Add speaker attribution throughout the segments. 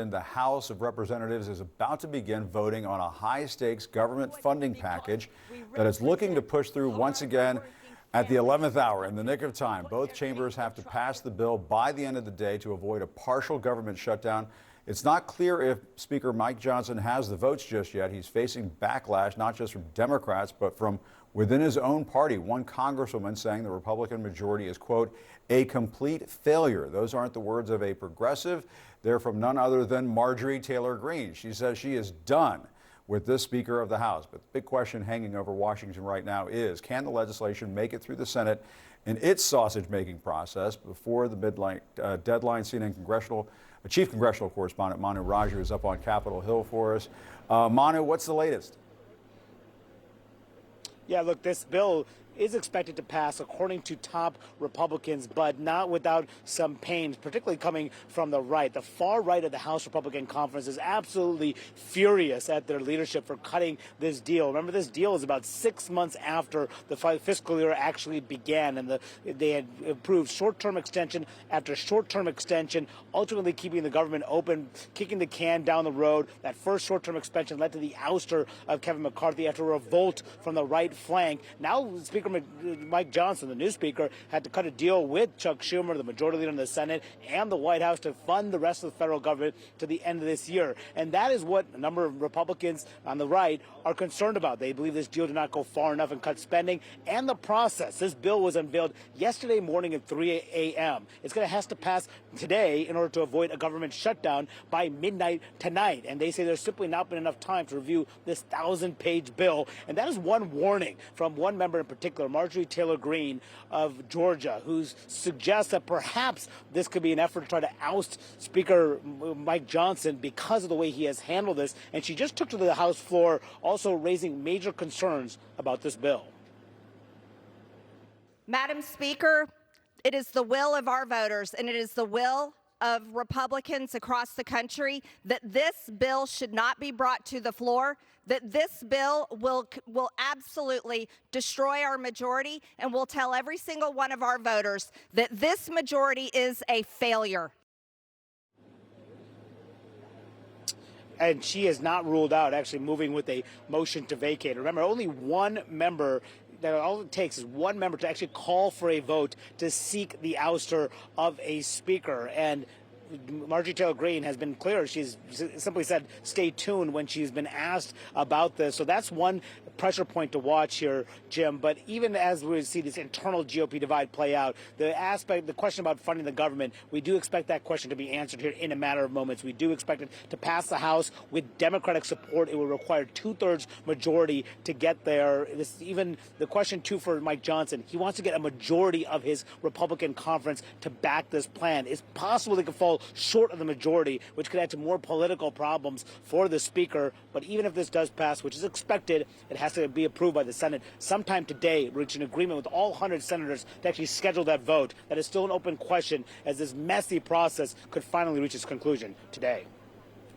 Speaker 1: mentioned, the House of Representatives is about to begin voting on a high-stakes government funding package that it's looking to push through once again at the 11th hour, in the nick of time. Both chambers have to pass the bill by the end of the day to avoid a partial government shutdown. It's not clear if Speaker Mike Johnson has the votes just yet. He's facing backlash, not just from Democrats, but from within his own party. One congresswoman saying the Republican majority is, quote, a complete failure. Those aren't the words of a progressive. They're from none other than Marjorie Taylor Greene. She says she is done with this Speaker of the House. But the big question hanging over Washington right now is, can the legislation make it through the Senate in its sausage-making process before the midnight deadline? CNN Chief Congressional Correspondent Manu Raju is up on Capitol Hill for us. Manu, what's the latest?
Speaker 2: Yeah, look, this bill is expected to pass, according to top Republicans, but not without some pains, particularly coming from the right. The far right of the House Republican Conference is absolutely furious at their leadership for cutting this deal. Remember, this deal is about 6 months after the fiscal year actually began, and they had approved short-term extension after short-term extension, ultimately keeping the government open, kicking the can down the road. That first short-term extension led to the ouster of Kevin McCarthy after a revolt from the right flank. Now, Speaker Mike Johnson, the new speaker, had to cut a deal with Chuck Schumer, the majority leader in the Senate, and the White House to fund the rest of the federal government to the end of this year. And that is what a number of Republicans on the right are concerned about. They believe this deal did not go far enough and cut spending and the process. This bill was unveiled yesterday morning at 3 a.m. It's going to have to pass today in order to avoid a government shutdown by midnight tonight. And they say there's simply not been enough time to review this 1,000-page bill. And that is one warning from one member in particular, Marjorie Taylor Greene of Georgia, who suggests that perhaps this could be an effort to try to oust Speaker Mike Johnson because of the way he has handled this. And she just took to the House floor, also raising major concerns about this bill.
Speaker 3: Madam Speaker, it is the will of our voters, and it is the will of Republicans across the country that this bill should not be brought to the floor, that this bill will absolutely destroy our majority, and will tell every single one of our voters that this majority is a failure.
Speaker 2: And she has not ruled out actually moving with a motion to vacate. Remember, only one member, that all it takes is one member to actually call for a vote to seek the ouster of a speaker. And Marjorie Taylor Greene has been clear. She's simply said, stay tuned when she's been asked about this. So that's one pressure point to watch here, Jim. But even as we see this internal GOP divide play out, the question about funding the government, we do expect that question to be answered here in a matter of moments. We do expect it to pass the House with Democratic support. It will require 2/3 majority to get there. Even the question, too, for Mike Johnson, he wants to get a majority of his Republican conference to back this plan. It's possible they could fall short of the majority, which could add to more political problems for the speaker. But even if this does pass, which is expected, it has to be approved by the Senate sometime today, reach an agreement with all 100 senators to actually schedule that vote. That is still an open question, as this messy process could finally reach its conclusion today.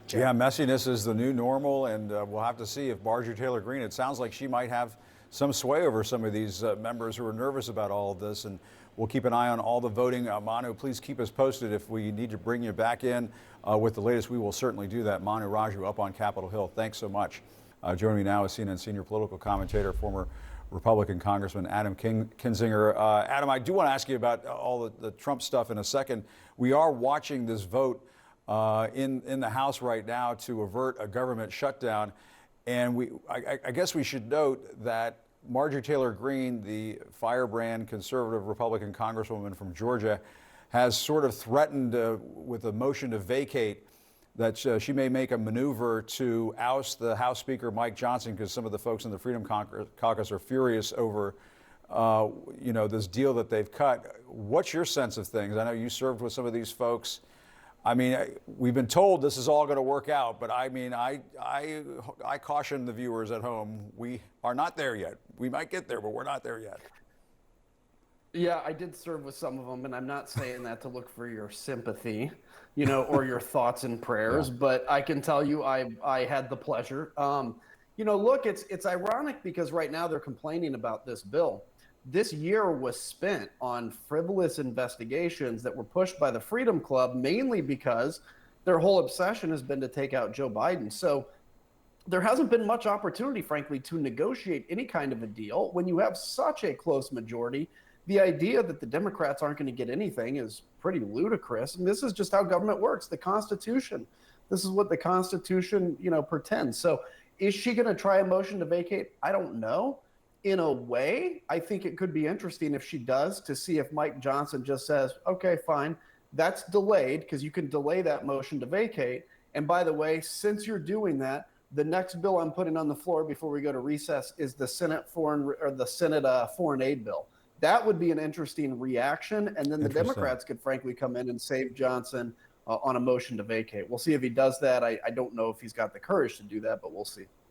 Speaker 2: Jim.
Speaker 1: Yeah, messiness is the new normal, and we'll have to see if Marjorie Taylor Greene, it sounds like she might have some sway over some of these members who are nervous about all of this, and we'll keep an eye on all the voting. Manu, please keep us posted. If we need to bring you back in with the latest, we will certainly do that. Manu Raju up on Capitol Hill. Thanks so much. Joining me now is CNN senior political commentator, former Republican Congressman Adam Kinzinger. Adam, I do want to ask you about all the Trump stuff in a second. We are watching this vote in the House right now to avert a government shutdown. And I guess we should note that Marjorie Taylor Greene, the firebrand conservative Republican Congresswoman from Georgia, has sort of threatened with a motion to vacate that she may make a maneuver to oust the House Speaker Mike Johnson, because some of the folks in the Freedom Caucus are furious over this deal that they've cut. What's your sense of things? I know you served with some of these folks. I mean, we've been told this is all going to work out, but I mean, I caution the viewers at home, we are not there yet. We might get there, but we're not there yet.
Speaker 4: Yeah, I did serve with some of them, and I'm not saying that to look for your sympathy, or your thoughts and prayers, but I can tell you I had the pleasure. Look, it's ironic because right now they're complaining about this bill. This year was spent on frivolous investigations that were pushed by the Freedom Club, mainly because, their whole obsession has been to take out Joe Biden. So there hasn't been much opportunity, frankly, to negotiate any kind of a deal. When you have such a close majority, the idea that the Democrats aren't going to get anything is pretty ludicrous. And this is just how government works. The Constitution, this is what the Constitution, pretends. So is she going to try a motion to vacate? I don't know. In a way, I think it could be interesting if she does, to see if Mike Johnson just says, okay, fine, that's delayed, because you can delay that motion to vacate. And by the way, since you're doing that, the next bill I'm putting on the floor before we go to recess is the Senate foreign aid bill. That would be an interesting reaction. And then the Democrats could frankly come in and save Johnson on a motion to vacate. We'll see if he does that. I don't know if he's got the courage to do that, but we'll see.